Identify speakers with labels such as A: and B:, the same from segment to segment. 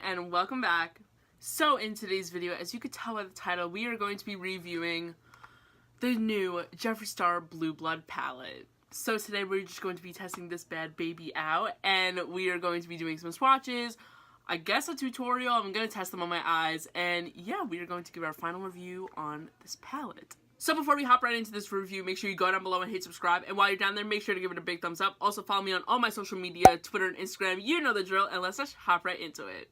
A: and welcome back. So in today's video, as you could tell by the title, we are going to be reviewing the new Jeffree Star Blue Blood palette. So today we're just going to be testing this bad baby out, and we are going to be doing some swatches, I guess a tutorial. I'm going to test them on my eyes, and yeah, we are going to give our final review on this palette. So before we hop right into this review, make sure you go down below and hit subscribe. And while you're down there, make sure to give it a big thumbs up. Also follow me on all my social media, Twitter and Instagram. You know the drill. And let's just hop right into it.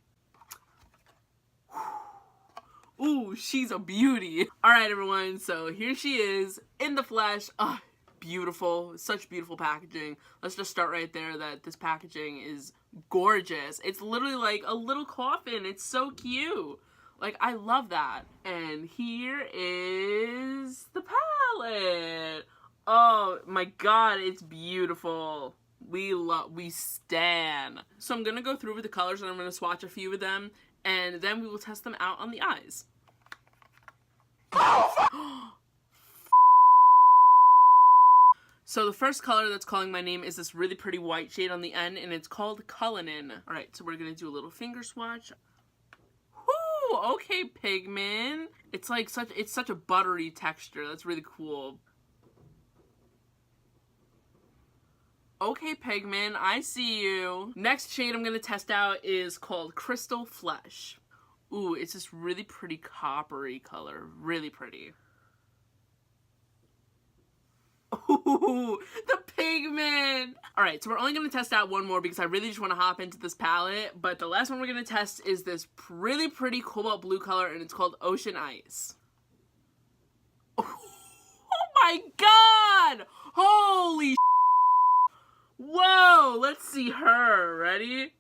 A: Ooh, she's a beauty. Alright everyone, so here she is in the flesh. Oh, beautiful. Such beautiful packaging. Let's just start right there that this packaging is gorgeous. It's literally like a little coffin. It's so cute. Like, I love that. And here is the palette. Oh my god, it's beautiful. We stan. So I'm gonna go through with the colors and I'm gonna swatch a few of them, and then we will test them out on the eyes. So the first color that's calling my name is this really pretty white shade on the end, and it's called Cullinan. Alright, so we're gonna do a little finger swatch. Okay, pigment. It's like such a buttery texture. That's really cool. Okay, pigment, I see you. Next shade I'm gonna test out is called Crystal Flesh. Ooh, it's this really pretty coppery color. Really pretty. Ooh, the pigment! Alright, so we're only going to test out one more because I really just want to hop into this palette. But the last one we're going to test is this really pretty cobalt blue color, and it's called Ocean Ice. Oh my god! Holy Whoa! Let's see her. Ready?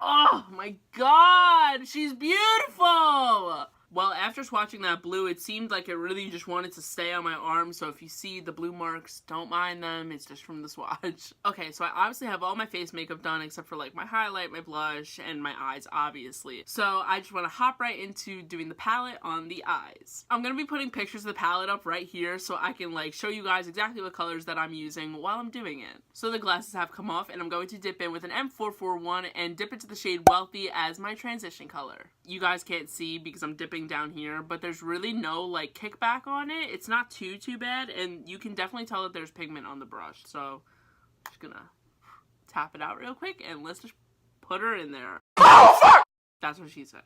A: Oh my god! She's beautiful! Well, after swatching that blue, it seemed like it really just wanted to stay on my arm, so if you see the blue marks, don't mind them, it's just from the swatch. Okay, so I obviously have all my face makeup done except for like my highlight, my blush, and my eyes, obviously. So I just want to hop right into doing the palette on the eyes. I'm going to be putting pictures of the palette up right here so I can like show you guys exactly what colors that I'm using while I'm doing it. So the glasses have come off, and I'm going to dip in with an M441 and dip into the shade Wealthy as my transition color. You guys can't see because I'm dipping down here, but there's really no like kickback on it. It's not too bad, and you can definitely tell that there's pigment on the brush. So I'm just gonna tap it out real quick and let's just put her in there. Oh, fuck! That's what she said.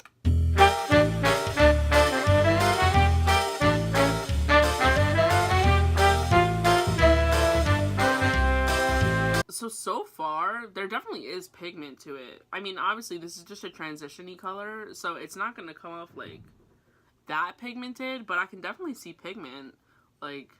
A: So far, there definitely is pigment to it. I mean, obviously, this is just a transition-y color, so it's not going to come off, like, that pigmented, but I can definitely see pigment. Like,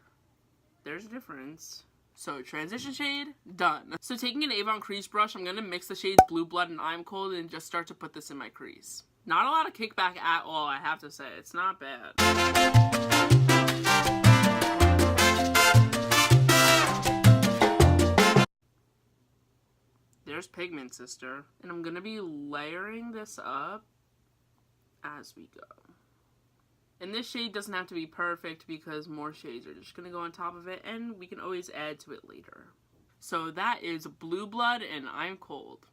A: there's a difference. So, transition shade, done. So, taking an Avon crease brush, I'm going to mix the shades Blue Blood and I'm Cold and just start to put this in my crease. Not a lot of kickback at all, I have to say. It's not bad. There's pigment, sister. And I'm gonna be layering this up as we go. And this shade doesn't have to be perfect because more shades are just gonna go on top of it, and we can always add to it later. So that is Blue Blood and I'm Cold.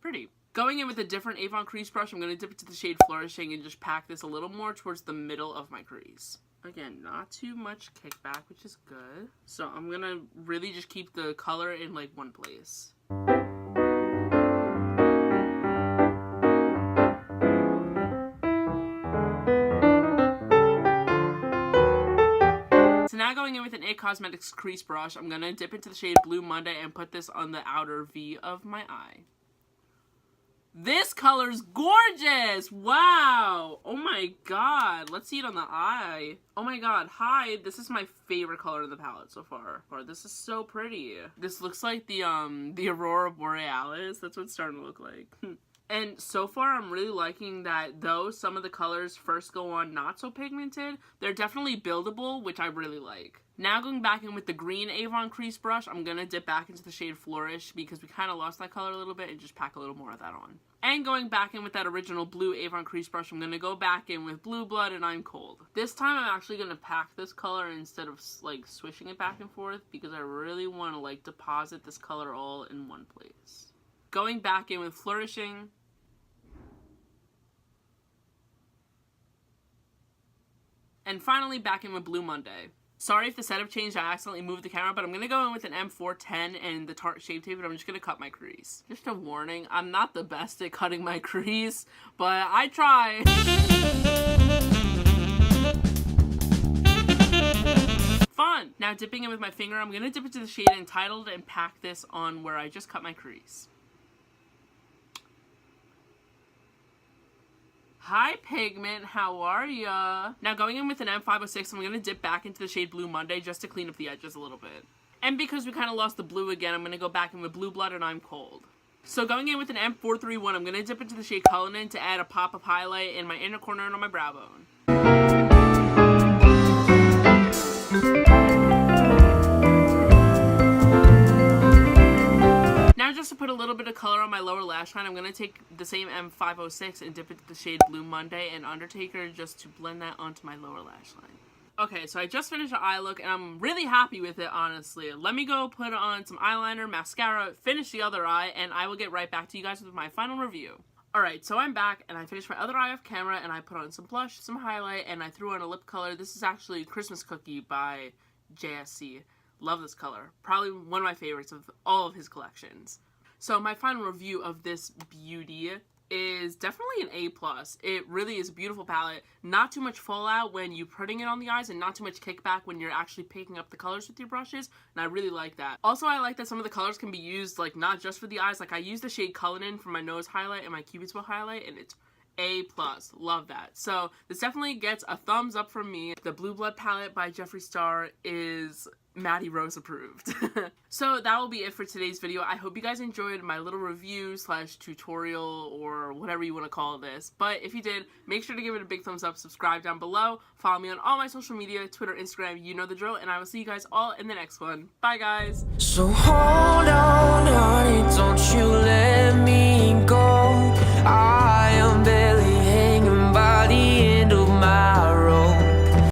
A: Pretty. Going in with a different Avon crease brush, I'm gonna dip into the shade Flourishing and just pack this a little more towards the middle of my crease. Again, not too much kickback, which is good. So I'm gonna really just keep the color in like one place. So now going in with an IT Cosmetics crease brush, I'm going to dip into the shade Blue Monday and put this on the outer V of my eye. This color's gorgeous! Wow! Oh my god. Let's see it on the eye. Oh my god. Hi. This is my favorite color in the palette so far. This is so pretty. This looks like the Aurora Borealis. That's what it's starting to look like. And so far, I'm really liking that though some of the colors first go on not so pigmented, they're definitely buildable, which I really like. Now going back in with the green Avon crease brush, I'm going to dip back into the shade Flourish because we kind of lost that color a little bit and just pack a little more of that on. And going back in with that original blue Avon crease brush, I'm going to go back in with Blue Blood and I'm Cold. This time I'm actually going to pack this color instead of like swishing it back and forth because I really want to like deposit this color all in one place. Going back in with Flourishing. And finally back in with Blue Monday. Sorry if the setup changed, I accidentally moved the camera, but I'm going to go in with an M410 and the Tarte Shape Tape, and I'm just going to cut my crease. Just a warning, I'm not the best at cutting my crease, but I try. Fun! Now dipping in with my finger, I'm going to dip into the shade Entitled and pack this on where I just cut my crease. Hi Pigment, how are ya? Now going in with an M506, I'm going to dip back into the shade Blue Monday just to clean up the edges a little bit. And because we kind of lost the blue again, I'm going to go back in with Blue Blood and I'm Cold. So going in with an M431, I'm going to dip into the shade Cullinan to add a pop of highlight in my inner corner and on my brow bone. Now just to put a little bit of color on my lower lash line, I'm going to take the same M506 and dip into the shade Blue Monday and Undertaker just to blend that onto my lower lash line. Okay, so I just finished the eye look and I'm really happy with it, honestly. Let me go put on some eyeliner, mascara, finish the other eye, and I will get right back to you guys with my final review. Alright, so I'm back and I finished my other eye off camera and I put on some blush, some highlight, and I threw on a lip color. This is actually Christmas Cookie by JSC. Love this color. Probably one of my favorites of all of his collections. So my final review of this beauty is definitely an A+. It really is a beautiful palette. Not too much fallout when you're putting it on the eyes and not too much kickback when you're actually picking up the colors with your brushes. And I really like that. Also, I like that some of the colors can be used like not just for the eyes. Like I use the shade Cullinan for my nose highlight and my Cupid's bow highlight and it's A+. Love that. So this definitely gets a thumbs up from me. The Blue Blood palette by Jeffree Star is Madie Rose approved. So that will be it for today's video. I hope you guys enjoyed my little review slash tutorial or whatever you want to call this. But if you did, make sure to give it a big thumbs up, subscribe down below, follow me on all my social media, Twitter, Instagram, you know the drill, and I will see you guys all in the next one. Bye guys!
B: So hold on, honey, don't you let me